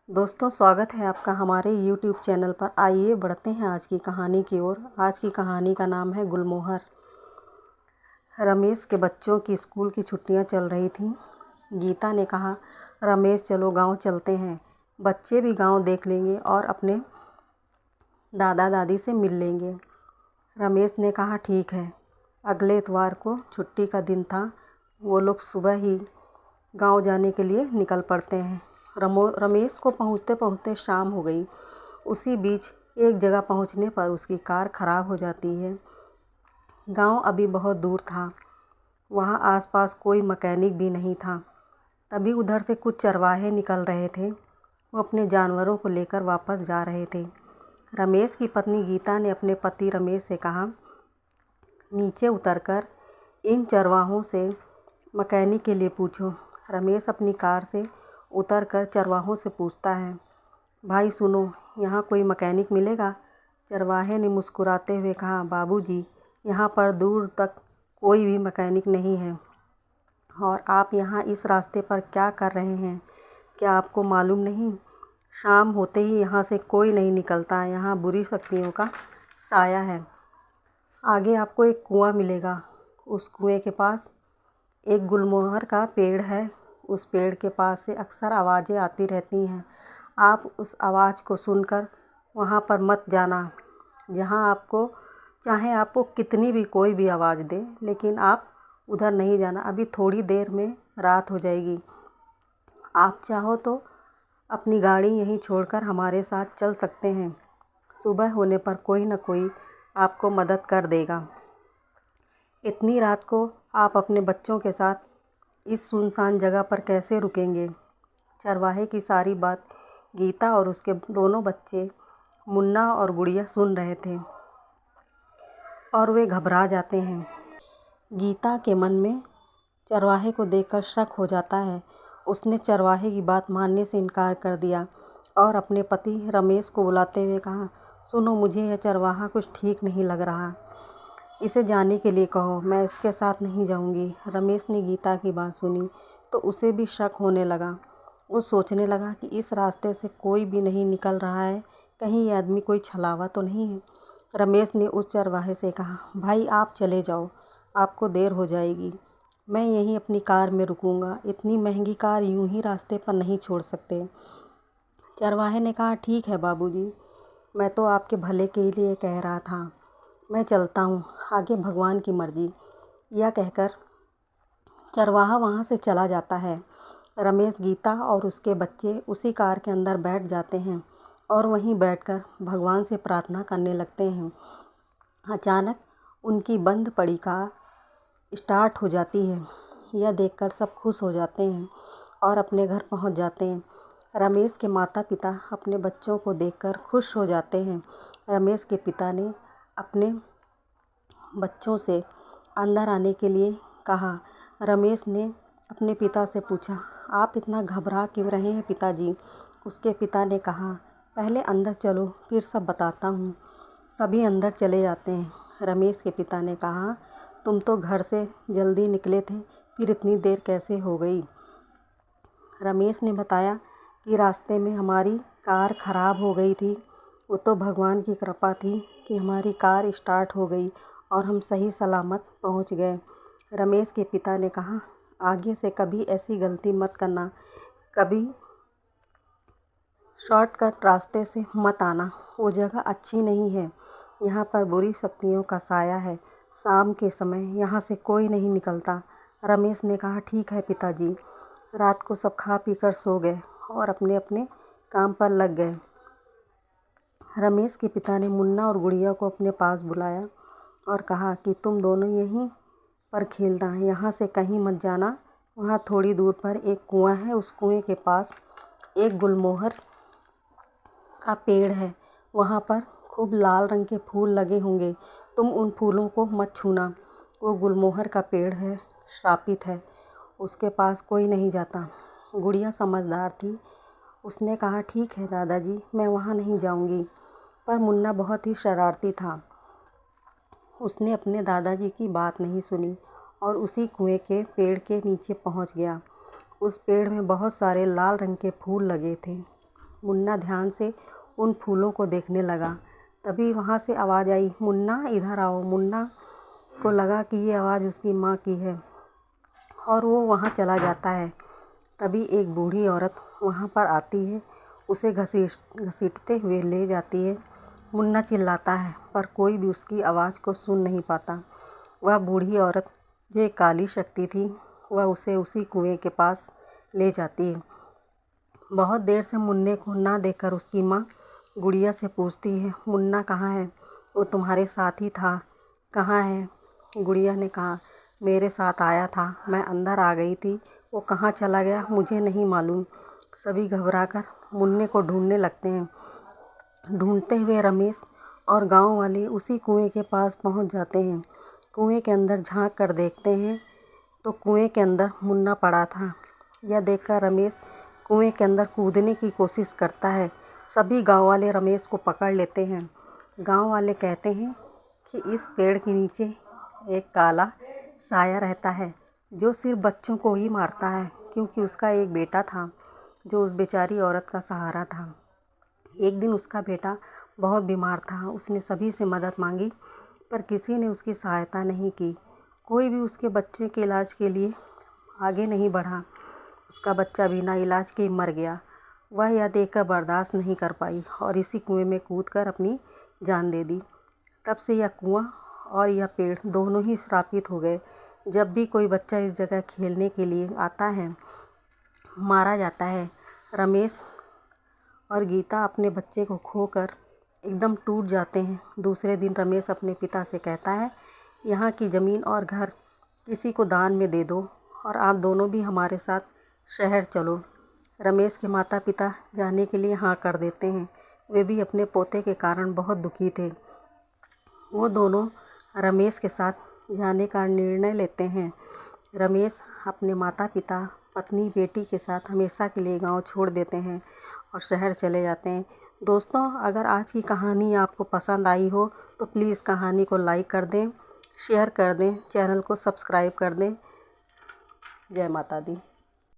दोस्तों, स्वागत है आपका हमारे YouTube चैनल पर। आइए बढ़ते हैं आज की कहानी की ओर। आज की कहानी का नाम है गुलमोहर। रमेश के बच्चों की स्कूल की छुट्टियां चल रही थीं। गीता ने कहा, रमेश चलो गांव चलते हैं। बच्चे भी गांव देख लेंगे और अपने दादा दादी से मिल लेंगे। रमेश ने कहा, ठीक है। अगले इतवार को छुट्टी का दिन था। वो लोग सुबह ही गांव जाने के लिए निकल पड़ते हैं। रमेश को पहुंचते पहुंचते शाम हो गई। उसी बीच एक जगह पहुंचने पर उसकी कार खराब हो जाती है। गांव अभी बहुत दूर था। वहां आसपास कोई मैकेनिक भी नहीं था। तभी उधर से कुछ चरवाहे निकल रहे थे। वो अपने जानवरों को लेकर वापस जा रहे थे। रमेश की पत्नी गीता ने अपने पति रमेश से कहा, नीचे उतरकर इन चरवाहों से मैकेनिक के लिए पूछो। रमेश अपनी कार से उतरकर चरवाहों से पूछता है, भाई सुनो, यहाँ कोई मैकेनिक मिलेगा? चरवाहे ने मुस्कुराते हुए कहा, बाबूजी, यहाँ पर दूर तक कोई भी मैकेनिक नहीं है। और आप यहाँ इस रास्ते पर क्या कर रहे हैं? क्या आपको मालूम नहीं? शाम होते ही यहाँ से कोई नहीं निकलता। यहाँ बुरी शक्तियों का साया है। आगे आपको एक कुआं मिलेगा। उस कुएं के पास एक गुलमोहर का पेड़ है। उस पेड़ के पास से अक्सर आवाज़ें आती रहती हैं। आप उस आवाज़ को सुनकर वहाँ पर मत जाना। जहाँ आपको कितनी भी कोई भी आवाज़ दे, लेकिन आप उधर नहीं जाना। अभी थोड़ी देर में रात हो जाएगी। आप चाहो तो अपनी गाड़ी यहीं छोड़कर हमारे साथ चल सकते हैं। सुबह होने पर कोई न कोई आपको मदद कर देगा। इतनी रात को आप अपने बच्चों के साथ इस सुनसान जगह पर कैसे रुकेंगे? चरवाहे की सारी बात गीता और उसके दोनों बच्चे मुन्ना और गुड़िया सुन रहे थे और वे घबरा जाते हैं। गीता के मन में चरवाहे को देखकर शक हो जाता है। उसने चरवाहे की बात मानने से इनकार कर दिया और अपने पति रमेश को बुलाते हुए कहा, सुनो, मुझे यह चरवाहा कुछ ठीक नहीं लग रहा। इसे जाने के लिए कहो, मैं इसके साथ नहीं जाऊंगी। रमेश ने गीता की बात सुनी तो उसे भी शक होने लगा। वो सोचने लगा कि इस रास्ते से कोई भी नहीं निकल रहा है। कहीं ये आदमी कोई छलावा तो नहीं है। रमेश ने उस चरवाहे से कहा, भाई आप चले जाओ, आपको देर हो जाएगी। मैं यहीं अपनी कार में रुकूंगा। इतनी महंगी कार यूं ही रास्ते पर नहीं छोड़ सकते। चरवाहे ने कहा, ठीक है बाबूजी, मैं तो आपके भले के लिए कह रहा था। मैं चलता हूँ, आगे भगवान की मर्जी। यह कहकर चरवाहा वहाँ से चला जाता है। रमेश, गीता और उसके बच्चे उसी कार के अंदर बैठ जाते हैं और वहीं बैठकर भगवान से प्रार्थना करने लगते हैं। अचानक उनकी बंद पड़ी कार स्टार्ट हो जाती है। यह देखकर सब खुश हो जाते हैं और अपने घर पहुँच जाते हैं। रमेश के माता पिता अपने बच्चों को देखकर खुश हो जाते हैं। रमेश के पिता ने अपने बच्चों से अंदर आने के लिए कहा। रमेश ने अपने पिता से पूछा, आप इतना घबरा क्यों रहे हैं पिताजी? उसके पिता ने कहा, पहले अंदर चलो, फिर सब बताता हूँ। सभी अंदर चले जाते हैं। रमेश के पिता ने कहा, तुम तो घर से जल्दी निकले थे, फिर इतनी देर कैसे हो गई? रमेश ने बताया कि रास्ते में हमारी कार ख़राब हो गई थी। वो तो भगवान की कृपा थी कि हमारी कार स्टार्ट हो गई और हम सही सलामत पहुंच गए। रमेश के पिता ने कहा, आगे से कभी ऐसी गलती मत करना। कभी शॉर्टकट रास्ते से मत आना। वो जगह अच्छी नहीं है। यहाँ पर बुरी शक्तियों का साया है। शाम के समय यहाँ से कोई नहीं निकलता। रमेश ने कहा, ठीक है पिताजी। रात को सब खा पी कर सो गए और अपने अपने काम पर लग गए। रमेश के पिता ने मुन्ना और गुड़िया को अपने पास बुलाया और कहा कि तुम दोनों यहीं पर खेलना, यहाँ से कहीं मत जाना। वहाँ थोड़ी दूर पर एक कुआं है। उस कुएं के पास एक गुलमोहर का पेड़ है। वहाँ पर खूब लाल रंग के फूल लगे होंगे। तुम उन फूलों को मत छूना। वो गुलमोहर का पेड़ है, श्रापित है। उसके पास कोई नहीं जाता। गुड़िया समझदार थी। उसने कहा, ठीक है दादाजी, मैं वहाँ नहीं जाऊँगी। पर मुन्ना बहुत ही शरारती था। उसने अपने दादाजी की बात नहीं सुनी और उसी कुएं के पेड़ के नीचे पहुँच गया। उस पेड़ में बहुत सारे लाल रंग के फूल लगे थे। मुन्ना ध्यान से उन फूलों को देखने लगा। तभी वहाँ से आवाज़ आई, मुन्ना इधर आओ। मुन्ना को लगा कि ये आवाज़ उसकी माँ की है और वो वहाँ चला जाता है। तभी एक बूढ़ी औरत वहाँ पर आती है, उसे घसीटते हुए ले जाती है। मुन्ना चिल्लाता है पर कोई भी उसकी आवाज़ को सुन नहीं पाता। वह बूढ़ी औरत जो एक काली शक्ति थी, वह उसे उसी कुएं के पास ले जाती है। बहुत देर से मुन्ने को ना देखकर उसकी माँ गुड़िया से पूछती है, मुन्ना कहाँ है? वो तुम्हारे साथ ही था, कहाँ है? गुड़िया ने कहा, मेरे साथ आया था, मैं अंदर आ गई थी, वो कहाँ चला गया मुझे नहीं मालूम। सभी घबराकर मुन्ने को ढूंढने लगते हैं। ढूंढते हुए रमेश और गांव वाले उसी कुएं के पास पहुंच जाते हैं। कुएं के अंदर झांक कर देखते हैं तो कुएं के अंदर मुन्ना पड़ा था। यह देखकर रमेश कुएं के अंदर कूदने की कोशिश करता है। सभी गांव वाले रमेश को पकड़ लेते हैं। गांव वाले कहते हैं कि इस पेड़ के नीचे एक काला साया रहता है जो सिर्फ बच्चों को ही मारता है, क्योंकि उसका एक बेटा था जो उस बेचारी औरत का सहारा था। एक दिन उसका बेटा बहुत बीमार था। उसने सभी से मदद मांगी पर किसी ने उसकी सहायता नहीं की। कोई भी उसके बच्चे के इलाज के लिए आगे नहीं बढ़ा। उसका बच्चा बिना इलाज के मर गया। वह यह देखकर बर्दाश्त नहीं कर पाई और इसी कुएं में कूदकर अपनी जान दे दी। तब से यह कुआं और यह पेड़ दोनों ही श्रापित हो गए। जब भी कोई बच्चा इस जगह खेलने के लिए आता है, मारा जाता है। रमेश और गीता अपने बच्चे को खोकर एकदम टूट जाते हैं। दूसरे दिन रमेश अपने पिता से कहता है, यहाँ की ज़मीन और घर किसी को दान में दे दो और आप दोनों भी हमारे साथ शहर चलो। रमेश के माता पिता जाने के लिए हाँ कर देते हैं। वे भी अपने पोते के कारण बहुत दुखी थे। वो दोनों रमेश के साथ जाने का निर्णय लेते हैं। रमेश अपने माता पिता, पत्नी, बेटी के साथ हमेशा के लिए गांव छोड़ देते हैं और शहर चले जाते हैं। दोस्तों, अगर आज की कहानी आपको पसंद आई हो तो प्लीज़ कहानी को लाइक कर दें, शेयर कर दें, चैनल को सब्सक्राइब कर दें। जय माता दी।